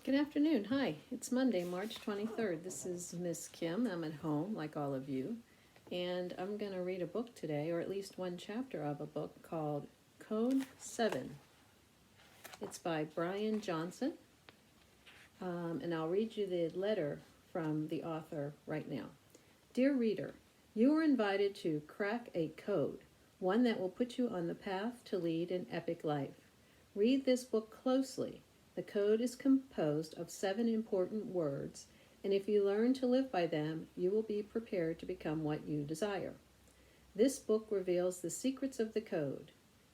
Good afternoon. Hi, it's Monday, March 23rd. This is Miss Kim. I'm at home, like all of you, and I'm going to read a book today, or at least one chapter of a book called Code 7. It's by Brian Johnson, and I'll read you the letter from the author right now. Dear reader, you are invited to crack a code, one that will put you on the path to lead an epic life. Read this book closely. The code is composed of 7 important words, and if you learn to live by them, you will be prepared to become what you desire. This book reveals the secrets of the code.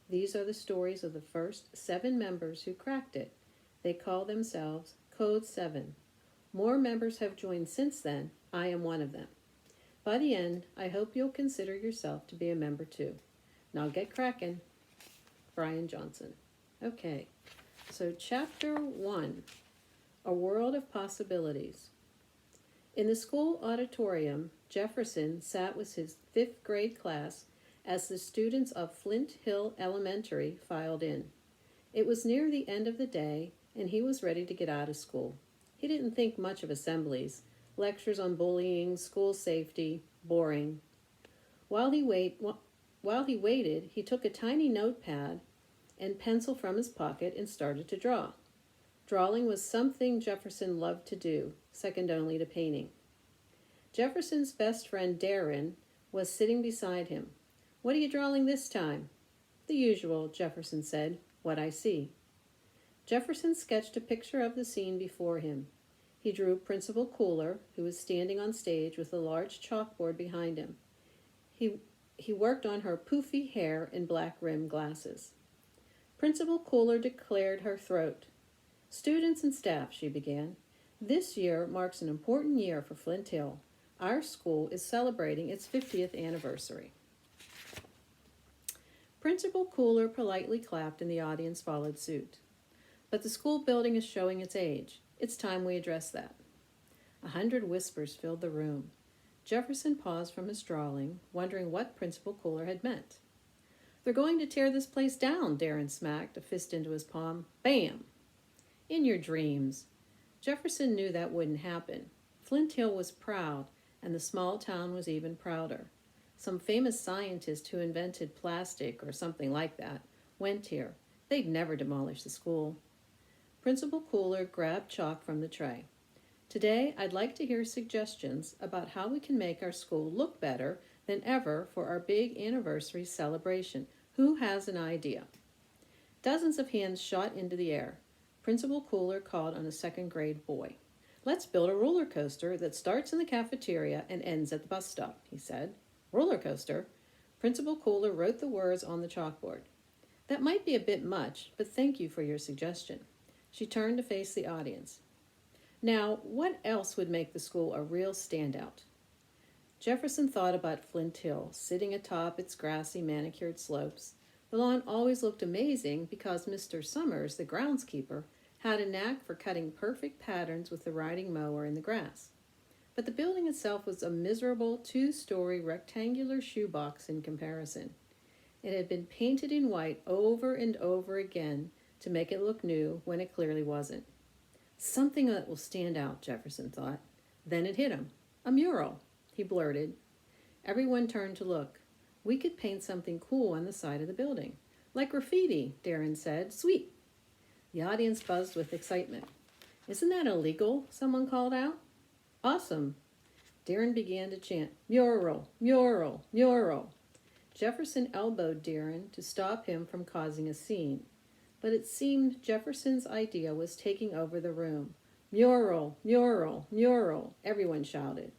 These are the stories of the first 7 members who cracked it. They call themselves Code 7. More members have joined since then. I am one of them. By the end, I hope you'll consider yourself to be a member too. Now get cracking. Brian Johnson. Okay. So chapter 1, A World of Possibilities. In the school auditorium, Jefferson sat with his 5th grade class as the students of Flint Hill Elementary filed in. It was near the end of the day, and he was ready to get out of school. He didn't think much of assemblies, lectures on bullying, school safety, boring. While he waited, he took a tiny notepad and pencil from his pocket and started to draw. Drawing was something Jefferson loved to do, second only to painting. Jefferson's best friend Darren was sitting beside him. What are you drawing this time? The usual, Jefferson said. What I see. Jefferson sketched a picture of the scene before him. He drew Principal Cooler, who was standing on stage with a large chalkboard behind him. He worked on her poofy hair and black-rimmed glasses. Principal Cooler declared her throat. Students and staff, she began. This year marks an important year for Flint Hill. Our school is celebrating its 50th anniversary. Principal Cooler politely clapped and the audience followed suit. But the school building is showing its age. It's time we address that. 100 whispers filled the room. Jefferson paused from his drawing, wondering what Principal Cooler had meant. They're going to tear this place down, Darren smacked, a fist into his palm. Bam! In your dreams. Jefferson knew that wouldn't happen. Flint Hill was proud, and the small town was even prouder. Some famous scientist who invented plastic or something like that went here. They'd never demolish the school. Principal Cooler grabbed chalk from the tray. Today, I'd like to hear suggestions about how we can make our school look better than ever for our big anniversary celebration. Who has an idea? Dozens of hands shot into the air. Principal Cooler called on a 2nd grade boy. Let's build a roller coaster that starts in the cafeteria and ends at the bus stop, he said. Roller coaster? Principal Cooler wrote the words on the chalkboard. That might be a bit much, but thank you for your suggestion. She turned to face the audience. Now, what else would make the school a real standout? Jefferson thought about Flint Hill, sitting atop its grassy, manicured slopes. The lawn always looked amazing because Mr. Summers, the groundskeeper, had a knack for cutting perfect patterns with the riding mower in the grass. But the building itself was a miserable 2-story rectangular shoebox in comparison. It had been painted in white over and over again to make it look new when it clearly wasn't. Something that will stand out, Jefferson thought. Then it hit him. A mural, he blurted. Everyone turned to look. We could paint something cool on the side of the building. Like graffiti, Darren said. Sweet. The audience buzzed with excitement. Isn't that illegal? Someone called out. Awesome. Darren began to chant, mural, mural, mural. Jefferson elbowed Darren to stop him from causing a scene. But it seemed Jefferson's idea was taking over the room. Mural, mural, mural, everyone shouted.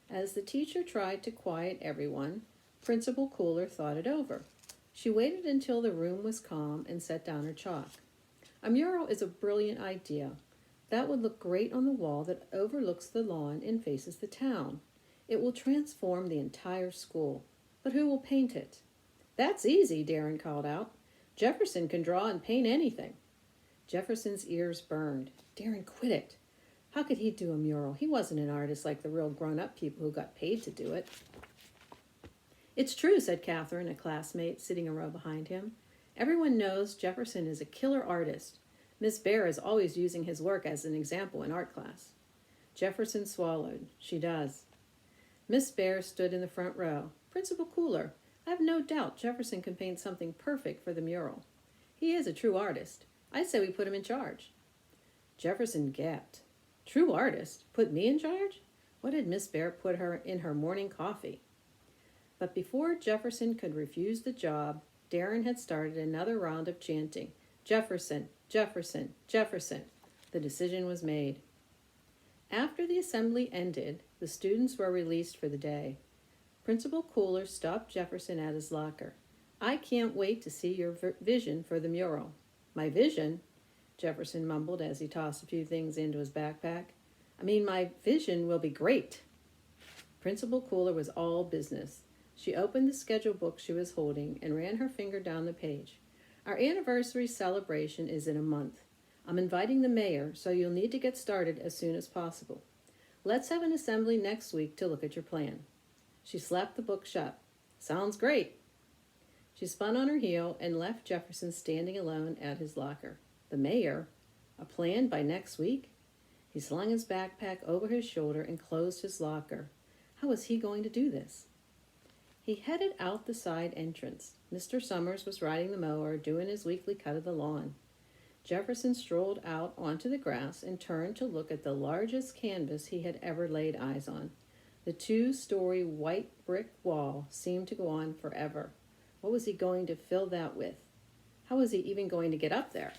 As the teacher tried to quiet everyone, Principal Cooler thought it over. She waited until the room was calm and set down her chalk. A mural is a brilliant idea. That would look great on the wall that overlooks the lawn and faces the town. It will transform the entire school. But who will paint it? That's easy, Darren called out. Jefferson can draw and paint anything. Jefferson's ears burned. Darren quit it. How could he do a mural? He wasn't an artist like the real grown-up people who got paid to do it. It's true, said Catherine, a classmate sitting a row behind him. Everyone knows Jefferson is a killer artist. Miss Bear is always using his work as an example in art class. Jefferson swallowed. She does. Miss Bear stood in the front row. Principal Cooler, I have no doubt Jefferson can paint something perfect for the mural. He is a true artist. I say we put him in charge. Jefferson gaped. True artist? Put me in charge? What had Miss Bear put her in her morning coffee? But before Jefferson could refuse the job, Darren had started another round of chanting, Jefferson, Jefferson, Jefferson. The decision was made. After the assembly ended, the students were released for the day. Principal Cooler stopped Jefferson at his locker. I can't wait to see your vision for the mural. My vision? Jefferson mumbled as he tossed a few things into his backpack. My vision will be great. Principal Cooler was all business. She opened the schedule book she was holding and ran her finger down the page. Our anniversary celebration is in a month. I'm inviting the mayor, so you'll need to get started as soon as possible. Let's have an assembly next week to look at your plan. She slapped the book shut. Sounds great. She spun on her heel and left Jefferson standing alone at his locker. The mayor? A plan by next week? He slung his backpack over his shoulder and closed his locker. How was he going to do this? He headed out the side entrance. Mr. Summers was riding the mower, doing his weekly cut of the lawn. Jefferson strolled out onto the grass and turned to look at the largest canvas he had ever laid eyes on. The 2-story white brick wall seemed to go on forever. What was he going to fill that with? How was he even going to get up there?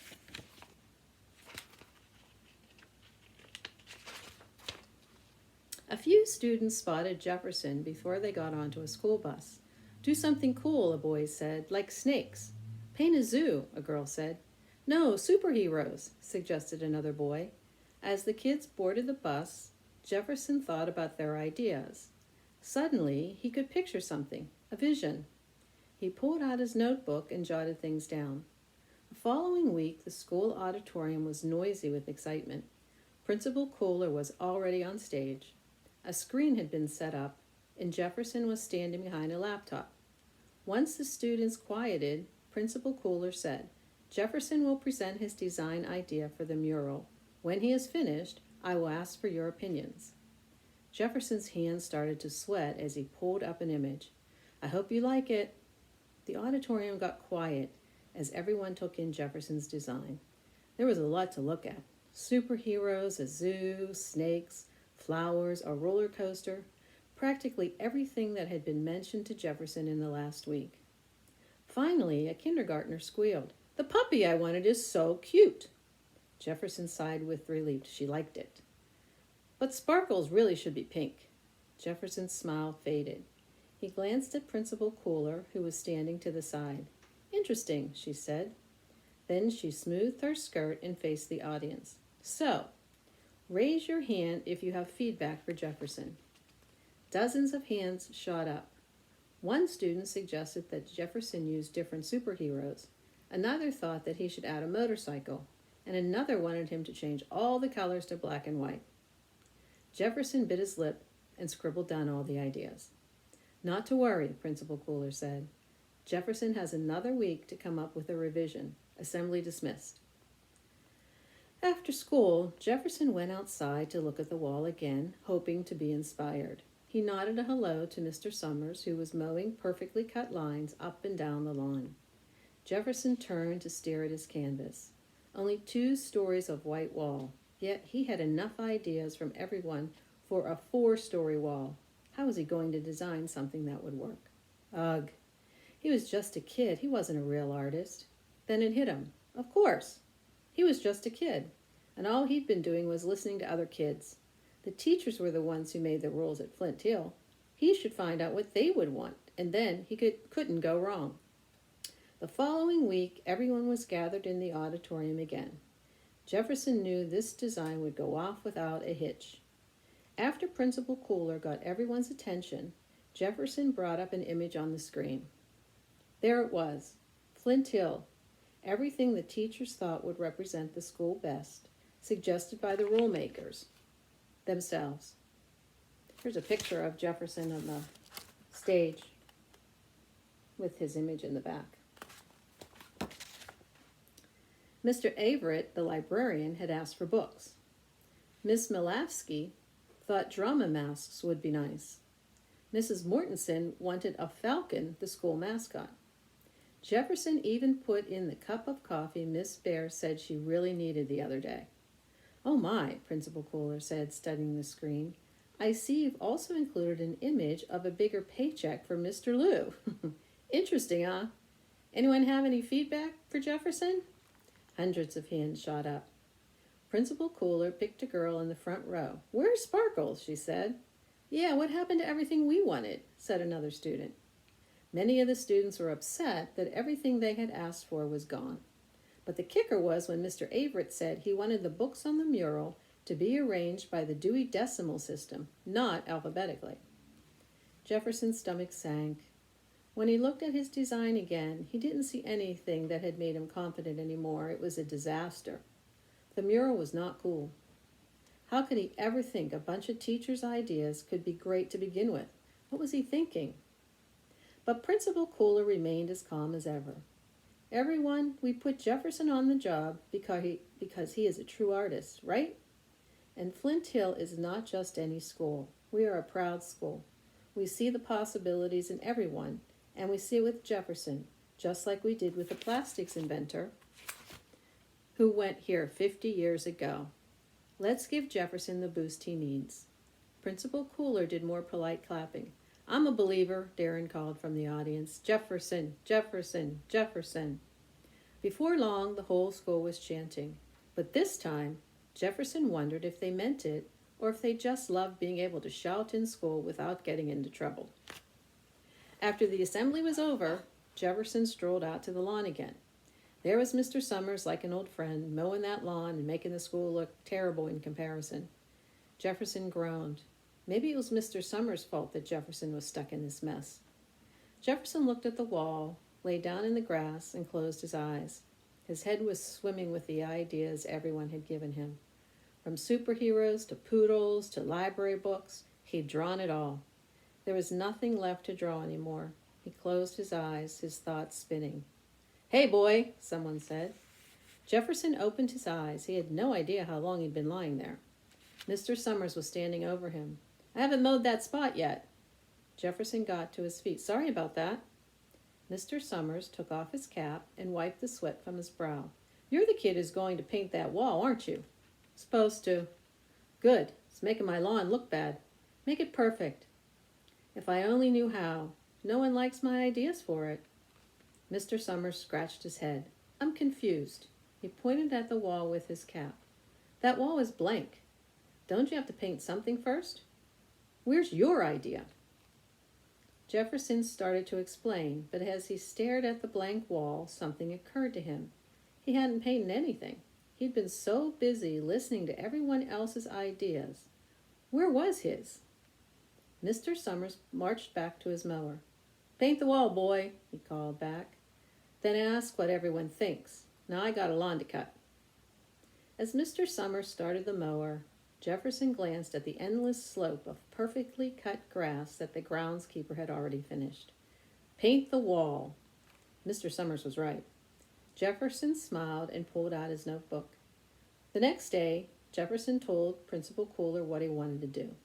A few students spotted Jefferson before they got onto a school bus. Do something cool, a boy said, like snakes. Paint a zoo, a girl said. No, superheroes, suggested another boy. As the kids boarded the bus, Jefferson thought about their ideas. Suddenly, he could picture something, a vision. He pulled out his notebook and jotted things down. The following week, the school auditorium was noisy with excitement. Principal Cooler was already on stage. A screen had been set up, and Jefferson was standing behind a laptop. Once the students quieted, Principal Cooler said, Jefferson will present his design idea for the mural. When he is finished, I will ask for your opinions. Jefferson's hands started to sweat as he pulled up an image. I hope you like it. The auditorium got quiet as everyone took in Jefferson's design. There was a lot to look at. Superheroes, a zoo, snakes, flowers, a roller coaster, practically everything that had been mentioned to Jefferson in the last week. Finally, a kindergartner squealed, The puppy I wanted is so cute. Jefferson sighed with relief. She liked it. But Sparkles really should be pink. Jefferson's smile faded. He glanced at Principal Cooler, who was standing to the side. Interesting, she said. Then she smoothed her skirt and faced the audience. So, raise your hand if you have feedback for Jefferson. Dozens of hands shot up. One student suggested that Jefferson use different superheroes. Another thought that he should add a motorcycle. And another wanted him to change all the colors to black and white. Jefferson bit his lip and scribbled down all the ideas. Not to worry, Principal Cooler said. Jefferson has another week to come up with a revision. Assembly dismissed. After school, Jefferson went outside to look at the wall again, hoping to be inspired. He nodded a hello to Mr. Summers, who was mowing perfectly cut lines up and down the lawn. Jefferson turned to stare at his canvas. Only 2 stories of white wall, yet he had enough ideas from everyone for a 4-story wall. How was he going to design something that would work? Ugh. He was just a kid. He wasn't a real artist. Then it hit him. Of course. He was just a kid, and all he'd been doing was listening to other kids. The teachers were the ones who made the rules at Flint Hill. He should find out what they would want, and then he couldn't go wrong. The following week, everyone was gathered in the auditorium again. Jefferson knew this design would go off without a hitch. After Principal Cooler got everyone's attention, Jefferson brought up an image on the screen. There it was, Flint Hill, everything the teachers thought would represent the school best, suggested by the rule makers themselves. Here's a picture of Jefferson on the stage with his image in the back. Mr. Averett, the librarian, had asked for books. Miss Milavsky thought drama masks would be nice. Mrs. Mortensen wanted a falcon, the school mascot. Jefferson even put in the cup of coffee Miss Bear said she really needed the other day. "Oh my," Principal Cooler said, studying the screen. "I see you've also included an image of a bigger paycheck for Mr. Lou." "Interesting, huh? Anyone have any feedback for Jefferson?" Hundreds of hands shot up. Principal Cooler picked a girl in the front row. "Where's Sparkles?" she said. "Yeah, what happened to everything we wanted?" said another student. Many of the students were upset that everything they had asked for was gone. But the kicker was when Mr. Averett said he wanted the books on the mural to be arranged by the Dewey Decimal System, not alphabetically. Jefferson's stomach sank. When he looked at his design again, he didn't see anything that had made him confident anymore. It was a disaster. The mural was not cool. How could he ever think a bunch of teachers' ideas could be great to begin with? What was he thinking? But Principal Cooler remained as calm as ever. "Everyone, we put Jefferson on the job because he is a true artist, right? And Flint Hill is not just any school. We are a proud school. We see the possibilities in everyone, and we see it with Jefferson, just like we did with the plastics inventor who went here 50 years ago. Let's give Jefferson the boost he needs." Principal Cooler did more polite clapping. "I'm a believer," Darren called from the audience. "Jefferson, Jefferson, Jefferson." Before long, the whole school was chanting. But this time, Jefferson wondered if they meant it or if they just loved being able to shout in school without getting into trouble. After the assembly was over, Jefferson strolled out to the lawn again. There was Mr. Summers, like an old friend, mowing that lawn and making the school look terrible in comparison. Jefferson groaned. Maybe it was Mr. Summers' fault that Jefferson was stuck in this mess. Jefferson looked at the wall, lay down in the grass, and closed his eyes. His head was swimming with the ideas everyone had given him. From superheroes to poodles to library books, he'd drawn it all. There was nothing left to draw anymore. He closed his eyes, his thoughts spinning. "Hey, boy," someone said. Jefferson opened his eyes. He had no idea how long he'd been lying there. Mr. Summers was standing over him. "I haven't mowed that spot yet." Jefferson got to his feet. "Sorry about that." Mr. Summers took off his cap and wiped the sweat from his brow. "You're the kid who's going to paint that wall, aren't you?" "Supposed to." "Good. It's making my lawn look bad. Make it perfect." "If I only knew how. No one likes my ideas for it." Mr. Summers scratched his head. "I'm confused." He pointed at the wall with his cap. "That wall is blank. Don't you have to paint something first? Where's your idea?" Jefferson started to explain, but as he stared at the blank wall, something occurred to him. He hadn't painted anything. He'd been so busy listening to everyone else's ideas. Where was his? Mr. Summers marched back to his mower. "Paint the wall, boy," he called back. "Then ask what everyone thinks. Now I got a lawn to cut." As Mr. Summers started the mower, Jefferson glanced at the endless slope of perfectly cut grass that the groundskeeper had already finished. "Paint the wall." Mr. Summers was right. Jefferson smiled and pulled out his notebook. The next day, Jefferson told Principal Cooler what he wanted to do.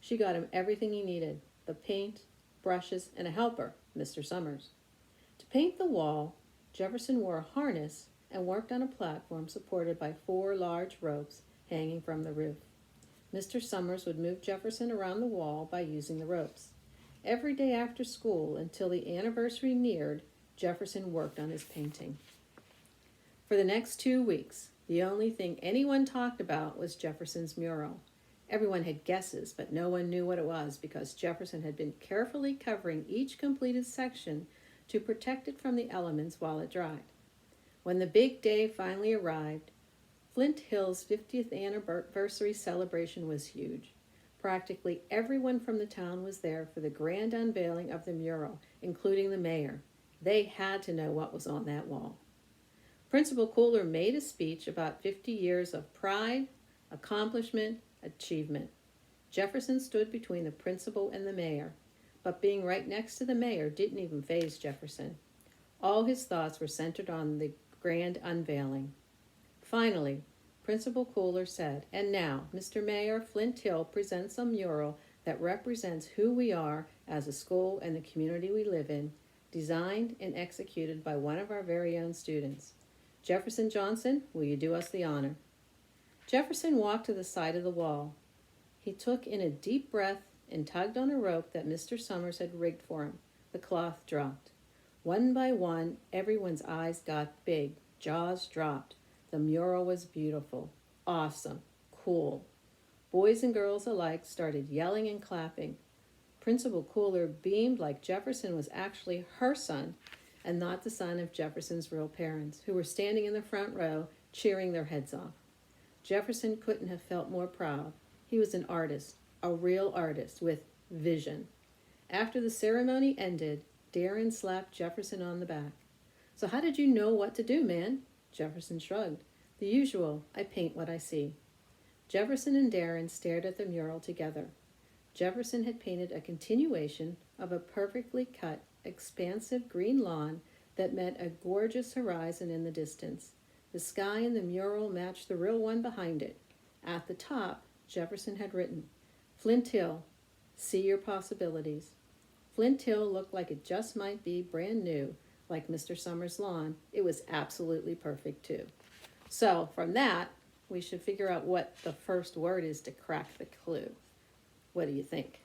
She got him everything he needed: the paint, brushes, and a helper, Mr. Summers. To paint the wall, Jefferson wore a harness and worked on a platform supported by 4 large ropes hanging from the roof. Mr. Summers would move Jefferson around the wall by using the ropes. Every day after school, until the anniversary neared, Jefferson worked on his painting. For the next 2 weeks, the only thing anyone talked about was Jefferson's mural. Everyone had guesses, but no one knew what it was because Jefferson had been carefully covering each completed section to protect it from the elements while it dried. When the big day finally arrived, Flint Hill's 50th anniversary celebration was huge. Practically everyone from the town was there for the grand unveiling of the mural, including the mayor. They had to know what was on that wall. Principal Cooler made a speech about 50 years of pride, accomplishment, achievement. Jefferson stood between the principal and the mayor, but being right next to the mayor didn't even faze Jefferson. All his thoughts were centered on the grand unveiling. Finally, Principal Cooler said, "And now, Mr. Mayor, Flint Hill presents a mural that represents who we are as a school and the community we live in, designed and executed by one of our very own students. Jefferson Johnson, will you do us the honor?" Jefferson walked to the side of the wall. He took in a deep breath and tugged on a rope that Mr. Summers had rigged for him. The cloth dropped. One by one, everyone's eyes got big, jaws dropped. The mural was beautiful, awesome, cool. Boys and girls alike started yelling and clapping. Principal Cooler beamed like Jefferson was actually her son and not the son of Jefferson's real parents, who were standing in the front row cheering their heads off. Jefferson couldn't have felt more proud. He was an artist, a real artist with vision. After the ceremony ended, Darren slapped Jefferson on the back. "So how did you know what to do, man?" Jefferson shrugged. "The usual, I paint what I see." Jefferson and Darren stared at the mural together. Jefferson had painted a continuation of a perfectly cut, expansive green lawn that met a gorgeous horizon in the distance. The sky in the mural matched the real one behind it. At the top, Jefferson had written, "Flint Hill, see your possibilities." Flint Hill looked like it just might be brand new, like Mr. Summers' lawn. It was absolutely perfect, too. So, from that, we should figure out what the first word is to crack the clue. What do you think?